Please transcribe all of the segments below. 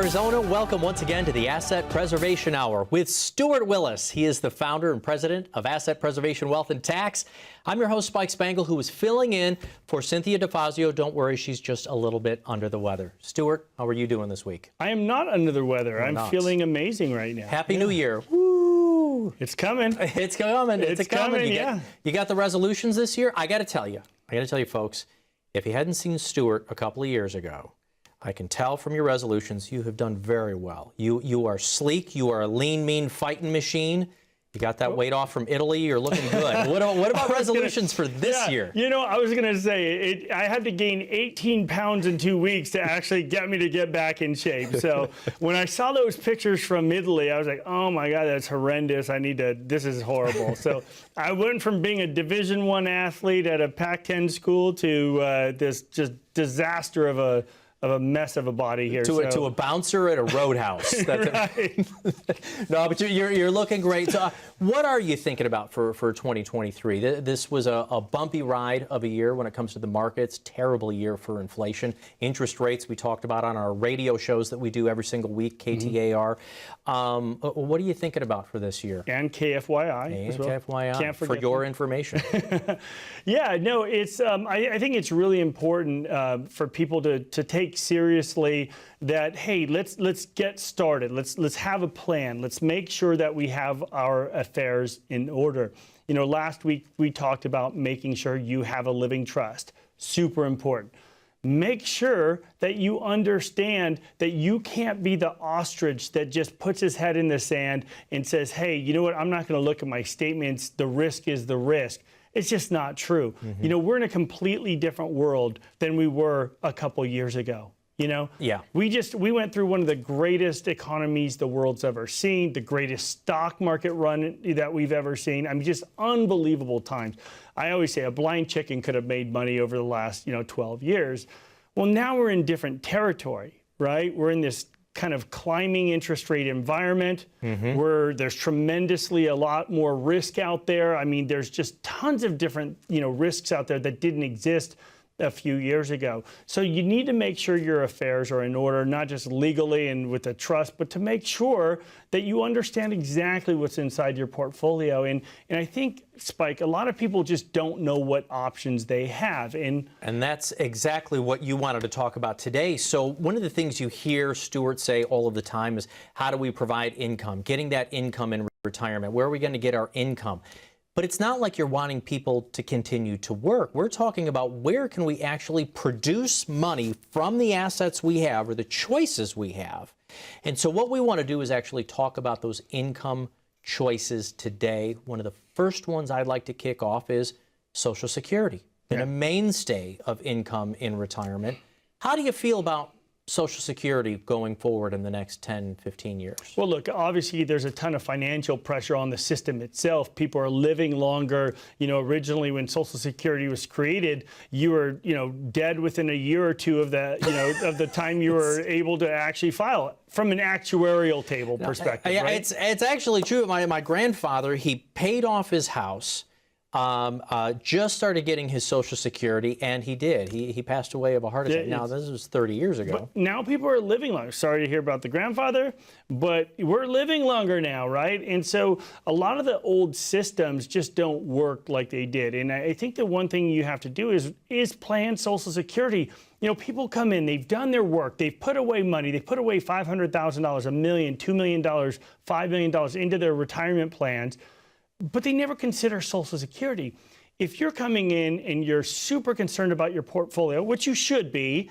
Arizona. Welcome once again to the Asset Preservation Hour with Stewart Willis. He is the founder and president of Asset Preservation Wealth and Tax. I'm your host, Spike Spengel, who is filling in for Cynthia DeFazio. Don't worry, she's just a little bit under the weather. Stewart, how are you doing this week? I am not under the weather. I'm feeling amazing right now. Happy New Year. Woo! It's coming. It's coming. It's coming. You got the resolutions this year? I got to tell you, folks, if you hadn't seen Stewart a couple of years ago, I can tell from your resolutions you have done very well. You are sleek. You are a lean, mean fighting machine. You got that weight off from Italy. You're looking good. What about resolutions for this year? You know, I was going to say, I had to gain 18 pounds in 2 weeks to actually get me to get back in shape. So when I saw those pictures from Italy, I was like, oh my God, that's horrendous. This is horrible. So I went from being a Division I athlete at a Pac-10 school to this just disaster of a mess of a body here. To a bouncer at a roadhouse. That's right. No, but you're looking great. So what are you thinking about for 2023? This was a bumpy ride of a year when it comes to the markets. Terrible year for inflation. Interest rates we talked about on our radio shows that we do every single week, KTAR. What are you thinking about for this year? And KFYI. And KFYI, can't forget for your information. Yeah, no, it's. I think it's really important for people to take seriously that, hey, let's get started. Let's have a plan. Let's make sure that we have our affairs in order. You know, last week we talked about making sure you have a living trust. Super important. Make sure that you understand that you can't be the ostrich that just puts his head in the sand and says, hey, you know what, I'm not going to look at my statements. The risk is the risk. It's just not true. You know, we're in a completely different world than we were a couple years ago. You know, we went through one of the greatest economies the world's ever seen, the greatest stock market run that we've ever seen. I mean, just unbelievable times. I always say a blind chicken could have made money over the last, 12 years. Well, now we're in different territory, right? We're in this kind of climbing interest rate environment where there's tremendously a lot more risk out there. I mean, there's just tons of different, risks out there that didn't exist a few years ago. So you need to make sure your affairs are in order, not just legally and with a trust, but to make sure that you understand exactly what's inside your portfolio. And I think, Spike, a lot of people just don't know what options they have. And that's exactly what you wanted to talk about today. So one of the things you hear Stewart say all of the time is, how do we provide income? Getting that income in retirement. Where are we going to get our income? But it's not like you're wanting people to continue to work. We're talking about where can we actually produce money from the assets we have or the choices we have. And so what we want to do is actually talk about those income choices today. One of the first ones I'd like to kick off is Social Security, been a mainstay of income in retirement. How do you feel about Social Security going forward in the next 10, 15 years? Well, look, obviously there's a ton of financial pressure on the system itself. People are living longer. Originally when Social Security was created, you were, dead within a year or two of the, of the time you were able to actually file it from an actuarial table perspective. Right? It's actually true. My grandfather, he paid off his house. Just started getting his Social Security, and he did. He passed away of a heart attack. Now, this was 30 years ago. But now people are living longer. Sorry to hear about the grandfather, but we're living longer now, right? And so a lot of the old systems just don't work like they did. And I think the one thing you have to do is plan Social Security. People come in, they've done their work, they've put away money, they put away $500,000, $1 million, $2 million, $5 million into their retirement plans, but they never consider Social Security. If you're coming in and you're super concerned about your portfolio, which you should be,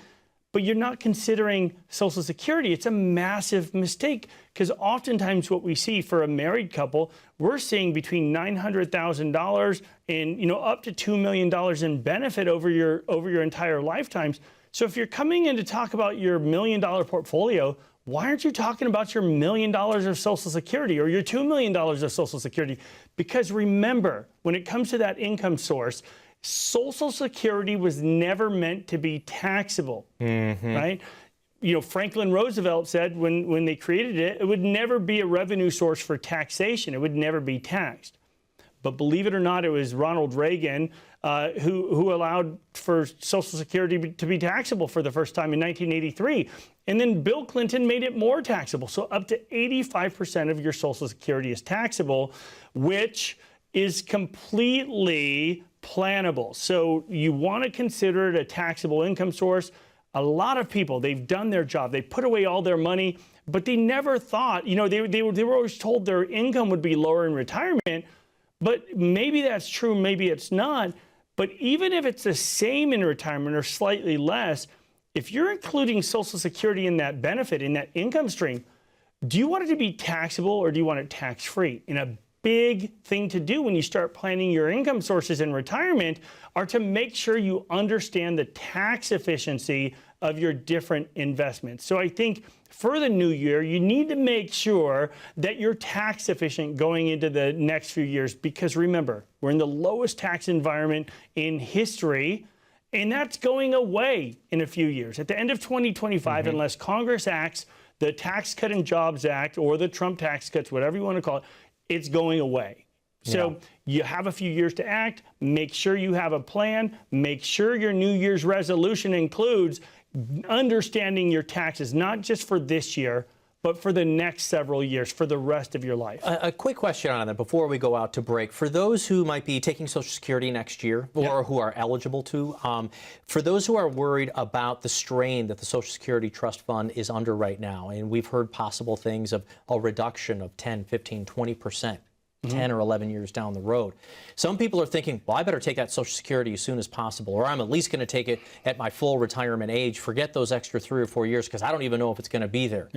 but you're not considering Social Security, it's a massive mistake, because oftentimes what we see for a married couple, we're seeing between $900,000 and up to $2 million in benefit over your entire lifetimes. So if you're coming in to talk about your $1 million portfolio, why aren't you talking about your $1 million of Social Security or your $2 million of Social Security? Because remember, when it comes to that income source, Social Security was never meant to be taxable, right? Franklin Roosevelt said when they created it, it would never be a revenue source for taxation. It would never be taxed. but believe it or not, it was Ronald Reagan who allowed for Social Security to be taxable for the first time in 1983. And then Bill Clinton made it more taxable. So up to 85% of your Social Security is taxable, which is completely plannable. So you want to consider it a taxable income source. A lot of people, they've done their job. They put away all their money, but they never thought, they were always told their income would be lower in retirement. But maybe that's true, maybe it's not. But even if it's the same in retirement or slightly less, if you're including Social Security in that benefit, in that income stream, do you want it to be taxable or do you want it tax-free? And a big thing to do when you start planning your income sources in retirement are to make sure you understand the tax efficiency of your different investments. So I think for the new year, you need to make sure that you're tax efficient going into the next few years, because remember, we're in the lowest tax environment in history, and that's going away in a few years. At the end of 2025, unless Congress acts, the Tax Cut and Jobs Act or the Trump tax cuts, whatever you want to call it, it's going away. So you have a few years to act. Make sure you have a plan. Make sure your New Year's resolution includes understanding your taxes, not just for this year, but for the next several years, for the rest of your life. A quick question on that before we go out to break. For those who might be taking Social Security next year or who are eligible to, for those who are worried about the strain that the Social Security Trust Fund is under right now, and we've heard possible things of a reduction of 10, 15, 20%. 10 or 11 years down the road. Some people are thinking, well, I better take that Social Security as soon as possible, or I'm at least going to take it at my full retirement age. Forget those extra 3 or 4 years because I don't even know if it's going to be there.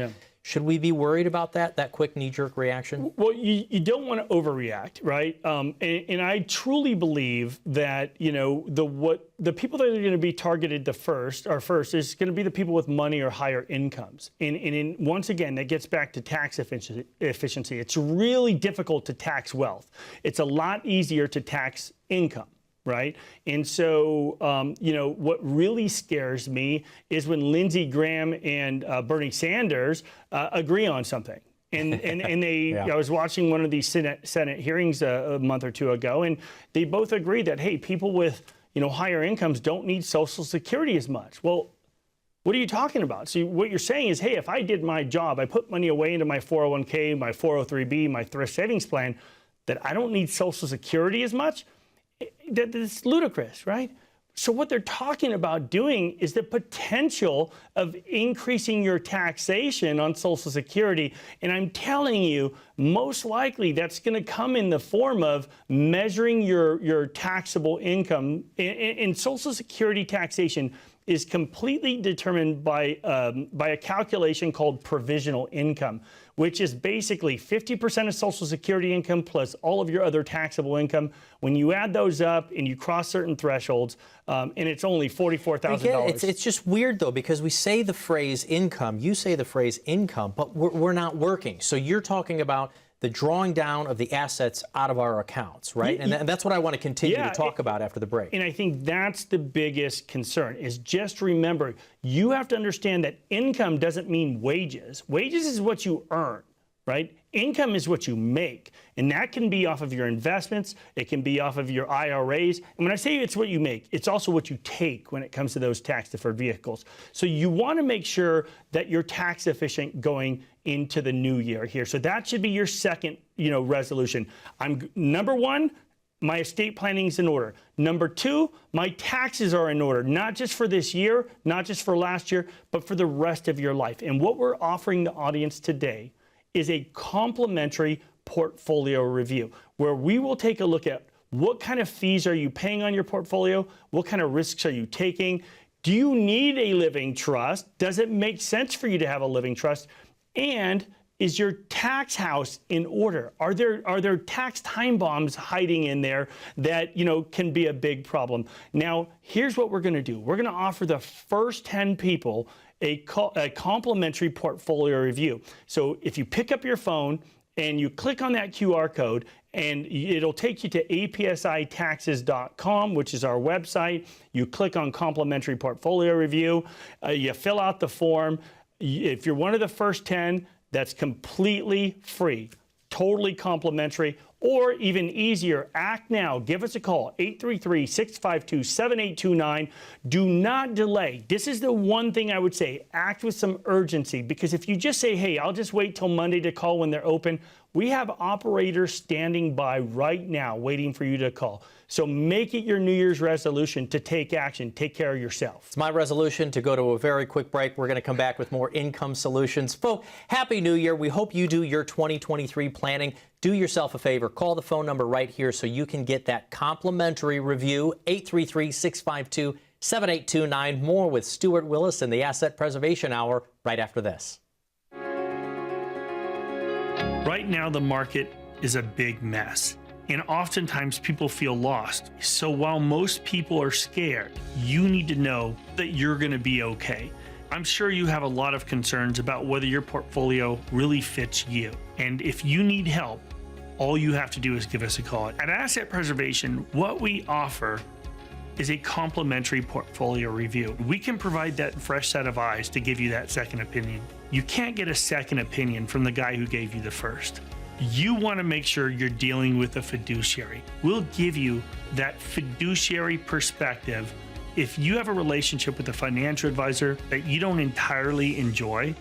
Should we be worried about that quick knee-jerk reaction? Well, you don't want to overreact, right? And I truly believe that, the people that are going to be targeted first is going to be the people with money or higher incomes. And once again, that gets back to tax efficiency. It's really difficult to tax wealth. It's a lot easier to tax income. Right. And so, what really scares me is when Lindsey Graham and Bernie Sanders agree on something. And they, I was watching one of these Senate hearings a month or two ago, and they both agree that, hey, people with, higher incomes don't need Social Security as much. Well, what are you talking about? So what you're saying is, hey, if I did my job, I put money away into my 401k, my 403b, my thrift savings plan, that I don't need Social Security as much? That's ludicrous, right? So what they're talking about doing is the potential of increasing your taxation on Social Security. And I'm telling you, most likely that's going to come in the form of measuring your taxable income. And Social Security taxation is completely determined by a calculation called provisional income, which is basically 50% of Social Security income plus all of your other taxable income. When you add those up and you cross certain thresholds, and it's only $44,000. It's just weird, though, because we say the phrase income, you say the phrase income, but we're not working. So you're talking about the drawing down of the assets out of our accounts, right? And that's what I want to continue to talk about after the break. And I think that's the biggest concern, is just remember, you have to understand that income doesn't mean wages. Wages is what you earn, right? Income is what you make. And that can be off of your investments. It can be off of your IRAs. And when I say it's what you make, it's also what you take when it comes to those tax-deferred vehicles. So you want to make sure that you're tax efficient going into the new year here. So that should be your second, resolution. Number one, my estate planning is in order. Number two, my taxes are in order, not just for this year, not just for last year, but for the rest of your life. And what we're offering the audience today is a complimentary portfolio review, where we will take a look at what kind of fees are you paying on your portfolio, what kind of risks are you taking, do you need a living trust, does it make sense for you to have a living trust, and is your tax house in order? Are there tax time bombs hiding in there that can be a big problem? Now, here's what we're going to do. We're going to offer the first 10 people a complimentary portfolio review. So if you pick up your phone and you click on that QR code, and it'll take you to apsitaxes.com, which is our website. You click on complimentary portfolio review. You fill out the form. If you're one of the first 10, that's completely free, totally complimentary. Or even easier, act now. Give us a call, 833-652-7829. Do not delay. This is the one thing I would say. Act with some urgency, because if you just say, hey, I'll just wait till Monday to call when they're open, we have operators standing by right now waiting for you to call. So make it your New Year's resolution to take action. Take care of yourself. It's my resolution to go to a very quick break. We're going to come back with more income solutions. Folks, Happy New Year. We hope you do your 2023 planning. Do yourself a favor. Call the phone number right here so you can get that complimentary review, 833-652-7829. More with Stewart Willis in the Asset Preservation Hour right after this. Right now, the market is a big mess, and oftentimes people feel lost. So while most people are scared, you need to know that you're going to be okay. I'm sure you have a lot of concerns about whether your portfolio really fits you. And if you need help, all you have to do is give us a call. At Asset Preservation, what we offer is a complimentary portfolio review. We can provide that fresh set of eyes to give you that second opinion. You can't get a second opinion from the guy who gave you the first. You want to make sure you're dealing with a fiduciary. We'll give you that fiduciary perspective. If you have a relationship with a financial advisor that you don't entirely enjoy,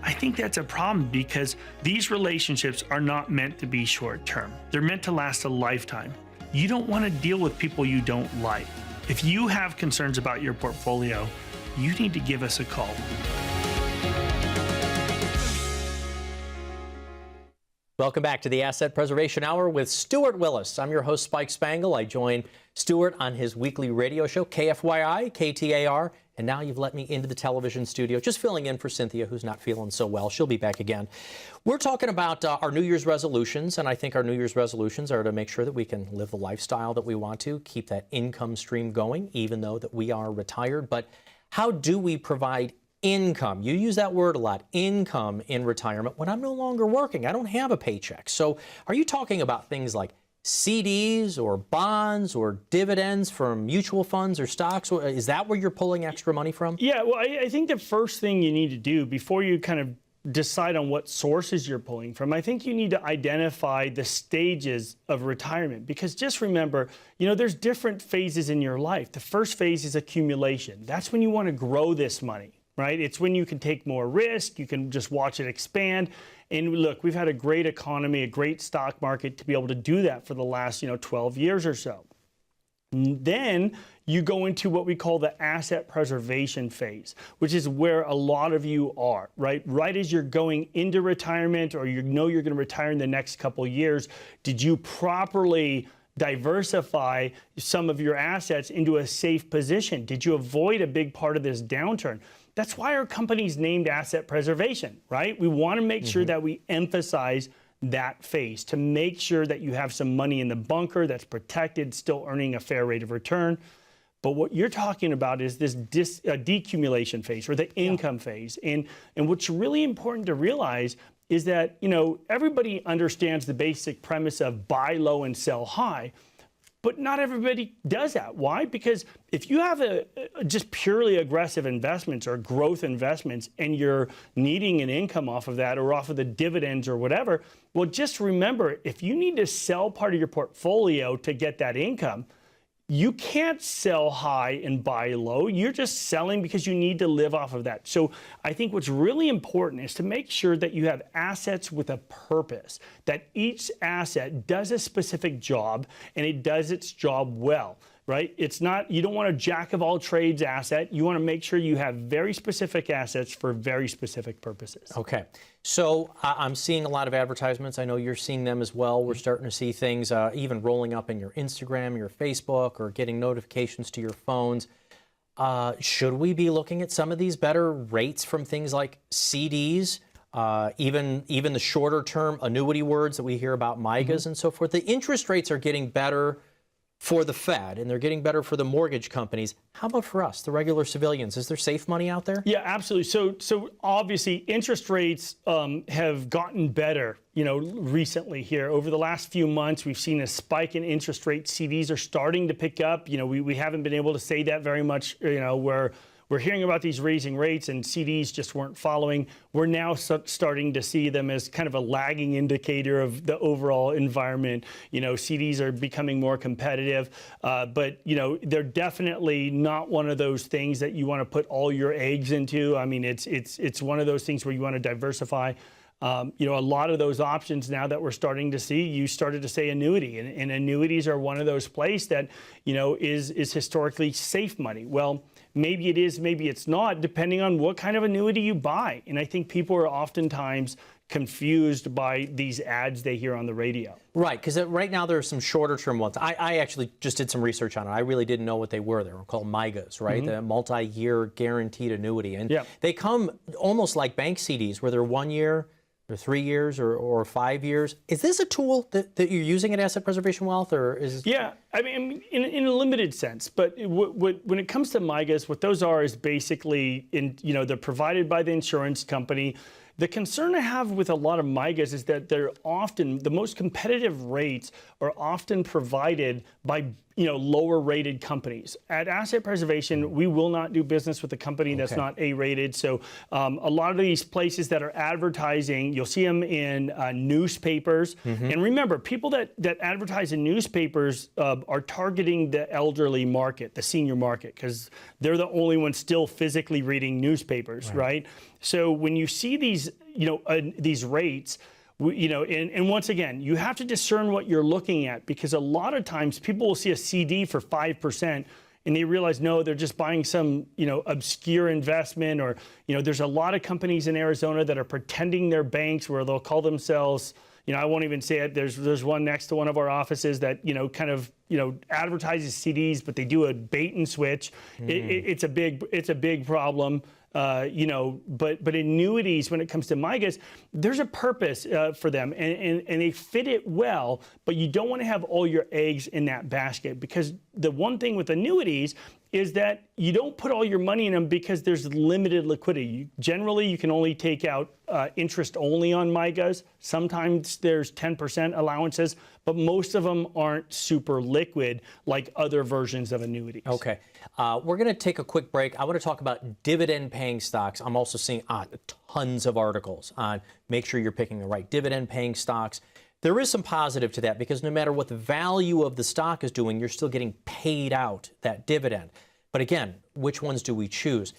I think that's a problem, because these relationships are not meant to be short-term. They're meant to last a lifetime. You don't want to deal with people you don't like. If you have concerns about your portfolio, you need to give us a call. Welcome back to the Asset Preservation Hour with Stewart Willis. I'm your host, Spike Spengel. I join Stewart on his weekly radio show, KFYI, KTAR, and now you've let me into the television studio, just filling in for Cynthia, who's not feeling so well. She'll be back again. We're talking about our New Year's resolutions, and I think our New Year's resolutions are to make sure that we can live the lifestyle that we want to, keep that income stream going, even though that we are retired. But how do we provide income? You use that word a lot, income in retirement, when I'm no longer working. I don't have a paycheck. So are you talking about things like CDs or bonds or dividends from mutual funds or stocks? Is that where you're pulling extra money from? Yeah, well, I think the first thing you need to do before you kind of decide on what sources you're pulling from, I think you need to identify the stages of retirement. Because just remember, there's different phases in your life. The first phase is accumulation. That's when you want to grow this money, right? It's when you can take more risk, you can just watch it expand. And look, we've had a great economy, a great stock market to be able to do that for the last, 12 years or so. Then you go into what we call the asset preservation phase, which is where a lot of you are, right? Right as you're going into retirement, or you're going to retire in the next couple of years, did you properly diversify some of your assets into a safe position? Did you avoid a big part of this downturn? That's why our company's named Asset Preservation, right? We want to make sure that we emphasize that phase to make sure that you have some money in the bunker that's protected, still earning a fair rate of return. But what you're talking about is this decumulation phase, or the income phase. And what's really important to realize is that, everybody understands the basic premise of buy low and sell high. But not everybody does that. Why? Because if you have just purely aggressive investments or growth investments, and you're needing an income off of that, or off of the dividends or whatever, well, just remember, if you need to sell part of your portfolio to get that income, you can't sell high and buy low. You're just selling because you need to live off of that. So I think what's really important is to make sure that you have assets with a purpose, that each asset does a specific job and it does its job well, right? It's not, you don't want a jack of all trades asset. You want to make sure you have very specific assets for very specific purposes. Okay. So I'm seeing a lot of advertisements. I know you're seeing them as well. We're starting to see things even rolling up in your Instagram, your Facebook, or getting notifications to your phones. Should we be looking at some of these better rates from things like CDs, even the shorter term annuity words that we hear about, MIGAs and so forth? The interest rates are getting better for the Fed, and they're getting better for the mortgage companies. How about for us, the regular civilians? Is there safe money out there? Yeah, absolutely. So obviously, interest rates have gotten better, recently here. Over the last few months, we've seen a spike in interest rates. CDs are starting to pick up. We haven't been able to say that very much, where we're hearing about these raising rates and CDs just weren't following. We're now starting to see them as kind of a lagging indicator of the overall environment. CDs are becoming more competitive, but they're definitely not one of those things that you want to put all your eggs into. I mean, it's one of those things where you want to diversify. A lot of those options now that we're starting to see, you started to say annuity, and annuities are one of those places that, is historically safe money. Well, maybe it is, maybe it's not, depending on what kind of annuity you buy. And I think people are oftentimes confused by these ads they hear on the radio. Right, because right now there are some shorter term ones. I actually just did some research on it. I really didn't know what they were. They were called MYGAs, right? The multi-year guaranteed annuity. And they come almost like bank CDs where they're 1 year, or 3 years, or 5 years. Is this a tool that you're using at Asset Preservation Wealth, or is? Yeah, I mean, in a limited sense. But when it comes to MYGAs, what those are is basically, they're provided by the insurance company. The concern I have with a lot of MYGAs is that they're often, the most competitive rates are often provided by lower rated companies. At Asset Preservation, we will not do business with a company that's not A-rated. So a lot of these places that are advertising, you'll see them in newspapers. And remember, people that advertise in newspapers are targeting the elderly market, the senior market, because they're the only ones still physically reading newspapers, right? So when you see these, these rates, and once again, you have to discern what you're looking at, because a lot of times people will see a CD for 5% and they realize, no, they're just buying some, obscure investment, or, there's a lot of companies in Arizona that are pretending they're banks where they'll call themselves, I won't even say it. There's one next to one of our offices that, kind of, advertises CDs, but they do a bait and switch. It's a big problem. But annuities, when it comes to MYGAs, there's a purpose for them, and they fit it well, but you don't want to have all your eggs in that basket, because the one thing with annuities is that you don't put all your money in them because there's limited liquidity. Generally, you can only take out interest only on MYGAs. Sometimes there's 10% allowances, but most of them aren't super liquid like other versions of annuities. Okay. We're going to take a quick break. I want to talk about dividend-paying stocks. I'm also seeing tons of articles on make sure you're picking the right dividend-paying stocks. There is some positive to that, because no matter what the value of the stock is doing, you're still getting paid out that dividend. But again, which ones do we choose?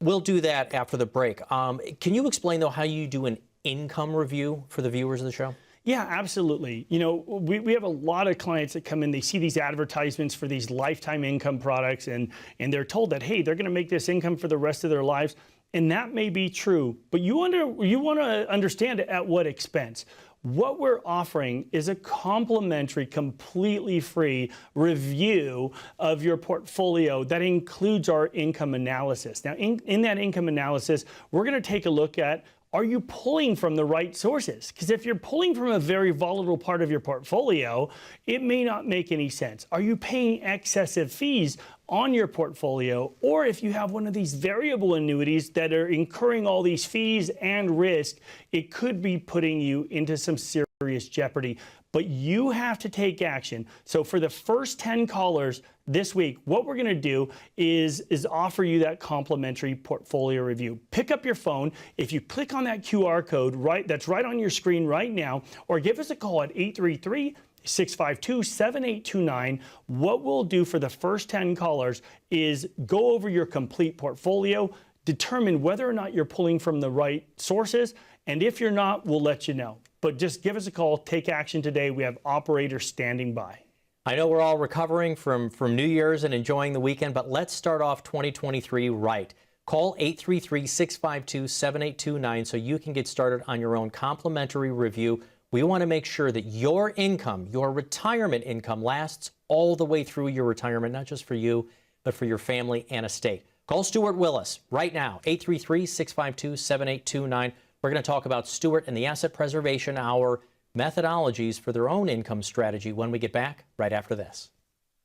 We'll do that after the break. Can you explain, though, how you do an income review for the viewers of the show? Yeah, absolutely. We have a lot of clients that come in, they see these advertisements for these lifetime income products, and they're told that, hey, they're going to make this income for the rest of their lives. And that may be true, but you want to understand at what expense. What we're offering is a complimentary, completely free review of your portfolio that includes our income analysis. Now, in that income analysis, we're going to take a look at, are you pulling from the right sources? Because if you're pulling from a very volatile part of your portfolio, it may not make any sense. Are you paying excessive fees on your portfolio? Or if you have one of these variable annuities that are incurring all these fees and risk, it could be putting you into some serious jeopardy. But you have to take action. So for the first 10 callers this week, what we're going to do is offer you that complimentary portfolio review. Pick up your phone. If you click on that QR code that's right on your screen right now, or give us a call at 833-652-7829. What we'll do for the first 10 callers is go over your complete portfolio, determine whether or not you're pulling from the right sources, and if you're not, we'll let you know. But just give us a call, take action today. We have operators standing by. I know we're all recovering from New Year's and enjoying the weekend, but let's start off 2023 right. Call 833-652-7829 so you can get started on your own complimentary review. We want to make sure that your income, your retirement income, lasts all the way through your retirement, not just for you, but for your family and estate. Call Stewart Willis right now, 833-652-7829. We're going to talk about Stewart and the Asset Preservation Hour methodologies for their own income strategy when we get back right after this.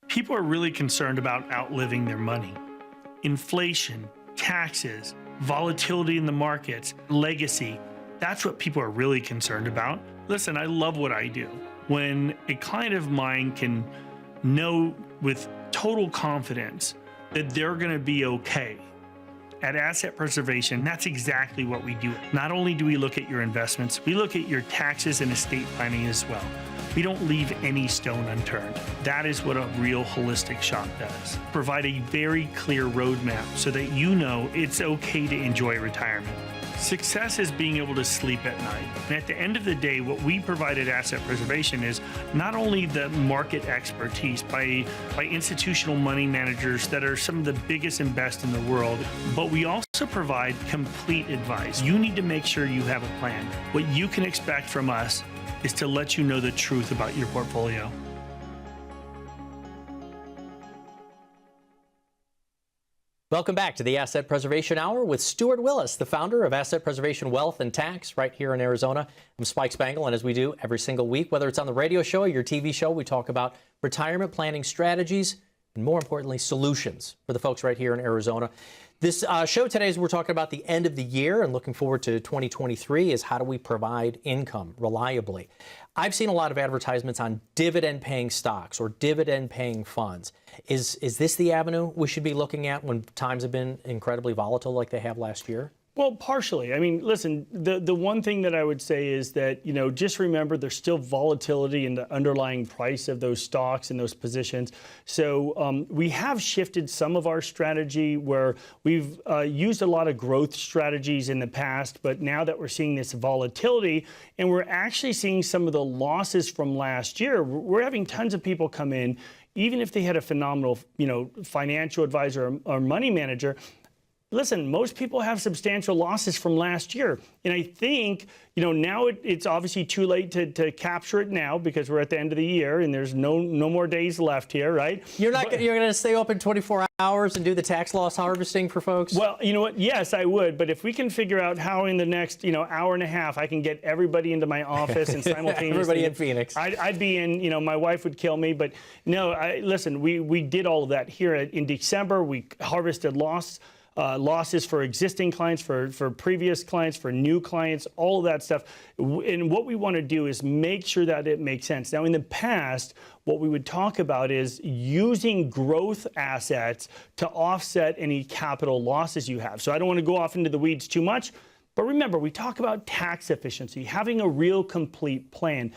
People are really concerned about outliving their money. Inflation, taxes, volatility in the markets, legacy. That's what people are really concerned about. Listen, I love what I do. When a client of mine can know with total confidence that they're going to be okay, At Asset Preservation, that's exactly what we do. Not only do we look at your investments, we look at your taxes and estate planning as well. We don't leave any stone unturned. That is what a real holistic shop does. Provide a very clear roadmap so that you know it's okay to enjoy retirement. Success is being able to sleep at night. And at the end of the day, what we provide at Asset Preservation is not only the market expertise by institutional money managers that are some of the biggest and best in the world, but we also provide complete advice. You need to make sure you have a plan. What you can expect from us is to let you know the truth about your portfolio. Welcome back to the Asset Preservation Hour with Stewart Willis, the founder of Asset Preservation Wealth and Tax right here in Arizona. I'm Spike Spengel, and as we do every single week, whether it's on the radio show or your TV show, we talk about retirement planning strategies and, more importantly, solutions for the folks right here in Arizona. This show today, as we're talking about the end of the year and looking forward to 2023, is how do we provide income reliably? I've seen a lot of advertisements on dividend-paying stocks or dividend-paying funds. Is this the avenue we should be looking at when times have been incredibly volatile like they have last year? Well, partially. I mean, listen, the one thing that I would say is that, just remember there's still volatility in the underlying price of those stocks and those positions. So we have shifted some of our strategy where we've used a lot of growth strategies in the past, but now that we're seeing this volatility and we're actually seeing some of the losses from last year, we're having tons of people come in, even if they had a phenomenal, financial advisor or money manager. Listen, most people have substantial losses from last year. And I think, now it's obviously too late to capture it now because we're at the end of the year and there's no more days left here, right? You're going to stay open 24 hours and do the tax loss harvesting for folks? Well, you know what? Yes, I would. But if we can figure out how in the next, hour and a half, I can get everybody into my office and simultaneously. Everybody in Phoenix. I'd be in, my wife would kill me. But no, listen, we did all of that here in December. We harvested losses for existing clients, for previous clients, for new clients, all of that stuff. And what we want to do is make sure that it makes sense. Now, in the past, what we would talk about is using growth assets to offset any capital losses you have. So I don't want to go off into the weeds too much, but remember, we talk about tax efficiency, having a real complete plan.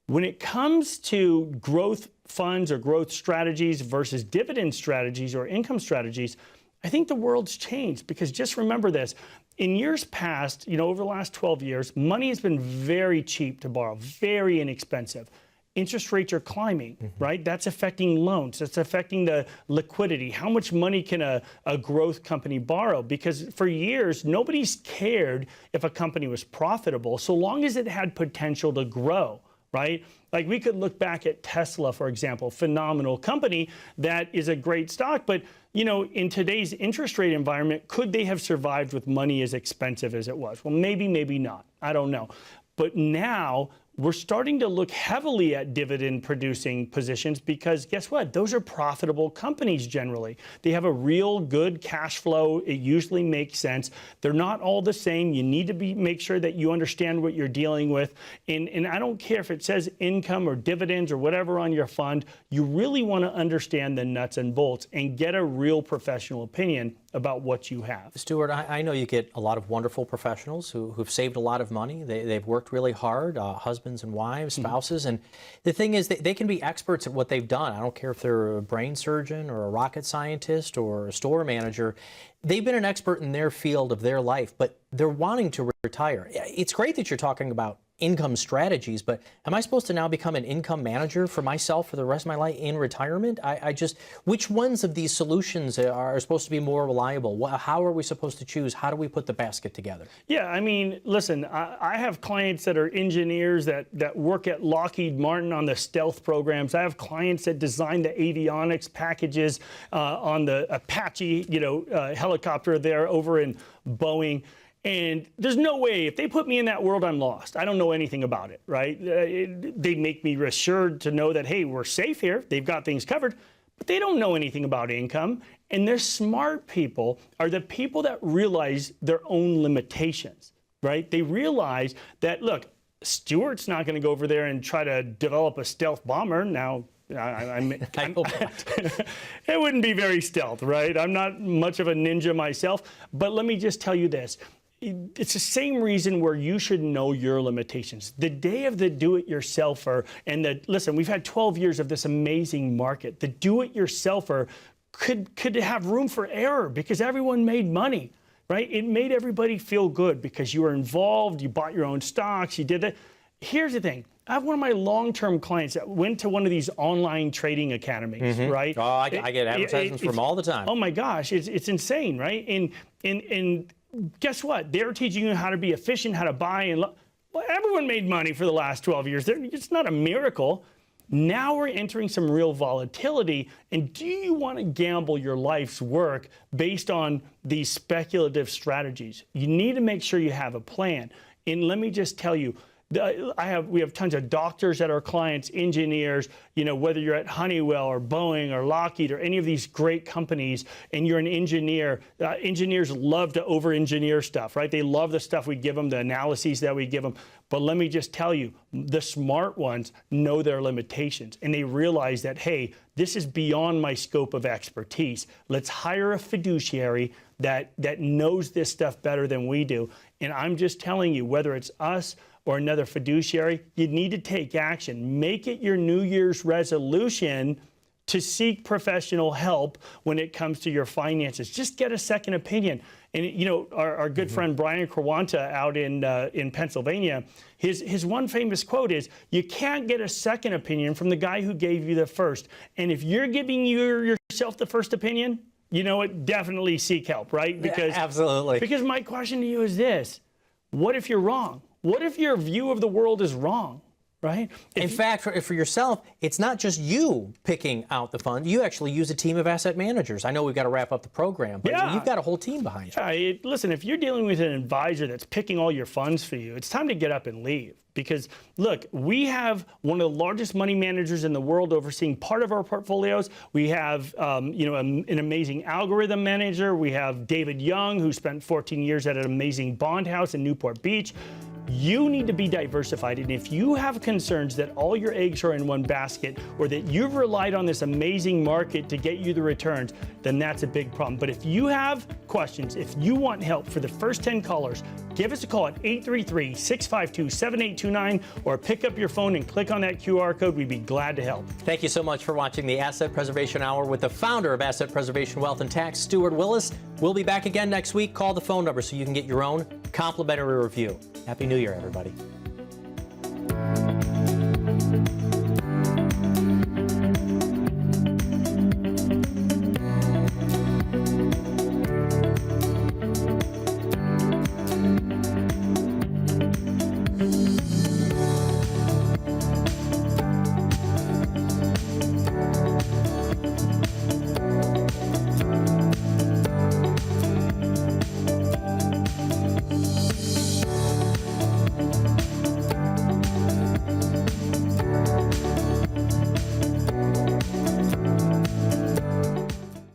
When it comes to growth funds or growth strategies versus dividend strategies or income strategies, I think the world's changed because just remember this. In years past, over the last 12 years, money has been very cheap to borrow, very inexpensive. Interest rates are climbing, right? That's affecting loans. That's affecting the liquidity. How much money can a growth company borrow? Because for years, nobody's cared if a company was profitable so long as it had potential to grow, right? Like we could look back at Tesla, for example, phenomenal company that is a great stock, but in today's interest rate environment, could they have survived with money as expensive as it was? Well, maybe, maybe not. I don't know. But now we're starting to look heavily at dividend producing positions because guess what? Those are profitable companies generally. They have a real good cash flow. It usually makes sense. They're not all the same. You need to make sure that you understand what you're dealing with. And I don't care if it says income or dividends or whatever on your fund. You really want to understand the nuts and bolts and get a real professional opinion about what you have. Stewart, I know you get a lot of wonderful professionals who've saved a lot of money. They've worked really hard, husbands and wives, spouses. And the thing is, they can be experts at what they've done. I don't care if they're a brain surgeon or a rocket scientist or a store manager. They've been an expert in their field of their life, but they're wanting to retire. It's great that you're talking about income strategies, but am I supposed to now become an income manager for myself for the rest of my life in retirement? Which ones of these solutions are supposed to be more reliable? How are we supposed to choose? How do we put the basket together? Yeah, I mean, listen, I have clients that are engineers that work at Lockheed Martin on the stealth programs. I have clients that design the avionics packages on the Apache, helicopter there over in Boeing. And there's no way, if they put me in that world, I'm lost. I don't know anything about it, right? They make me reassured to know that, hey, we're safe here. They've got things covered, but they don't know anything about income. And their smart people are the people that realize their own limitations, right? They realize that, look, Stewart's not going to go over there and try to develop a stealth bomber. Now, I hope not. It wouldn't be very stealth, right? I'm not much of a ninja myself, but let me just tell you this. It's the same reason where you should know your limitations. The day of the do-it-yourselfer, and listen, we've had 12 years of this amazing market. The do-it-yourselfer could have room for error because everyone made money, right? It made everybody feel good because you were involved, you bought your own stocks, you did that. Here's the thing. I have one of my long-term clients that went to one of these online trading academies, right? Oh, I get advertisements from all the time. Oh my gosh, it's insane, right? And guess what? They're teaching you how to be efficient, how to buy, and well, everyone made money for the last 12 years. It's not a miracle. Now we're entering some real volatility, and do you want to gamble your life's work based on these speculative strategies? You need to make sure you have a plan. And let me just tell you, we have tons of doctors that are clients, engineers, whether you're at Honeywell or Boeing or Lockheed or any of these great companies, and you're an engineer. Engineers love to over-engineer stuff, right? They love the stuff we give them, the analyses that we give them. But let me just tell you, the smart ones know their limitations, and they realize that, hey, this is beyond my scope of expertise. Let's hire a fiduciary that knows this stuff better than we do. And I'm just telling you, whether it's us or another fiduciary, you need to take action. Make it your New Year's resolution to seek professional help when it comes to your finances. Just get a second opinion. And our good friend Brian Krawanta out in Pennsylvania, his one famous quote is, "You can't get a second opinion from the guy who gave you the first." And if you're giving yourself the first opinion, you know what? Definitely seek help, right? Because absolutely. Because my question to you is this: what if you're wrong? What if your view of the world is wrong, right? In fact, for yourself, it's not just you picking out the fund. You actually use a team of asset managers. I know we've got to wrap up the program, but you've got a whole team behind you. Yeah, listen, if you're dealing with an advisor that's picking all your funds for you, it's time to get up and leave. Because, look, we have one of the largest money managers in the world overseeing part of our portfolios. We have, an amazing algorithm manager. We have David Young, who spent 14 years at an amazing bond house in Newport Beach. You need to be diversified, and if you have concerns that all your eggs are in one basket or that you've relied on this amazing market to get you the returns, then that's a big problem. But if you have questions, if you want help, for the first 10 callers, give us a call at 833-652-7829 or pick up your phone and click on that QR code. We'd be glad to help. Thank you so much for watching the Asset Preservation Hour with the founder of Asset Preservation Wealth and Tax, Stewart Willis. We'll be back again next week. Call the phone number so you can get your own complimentary review. Happy New Year, everybody.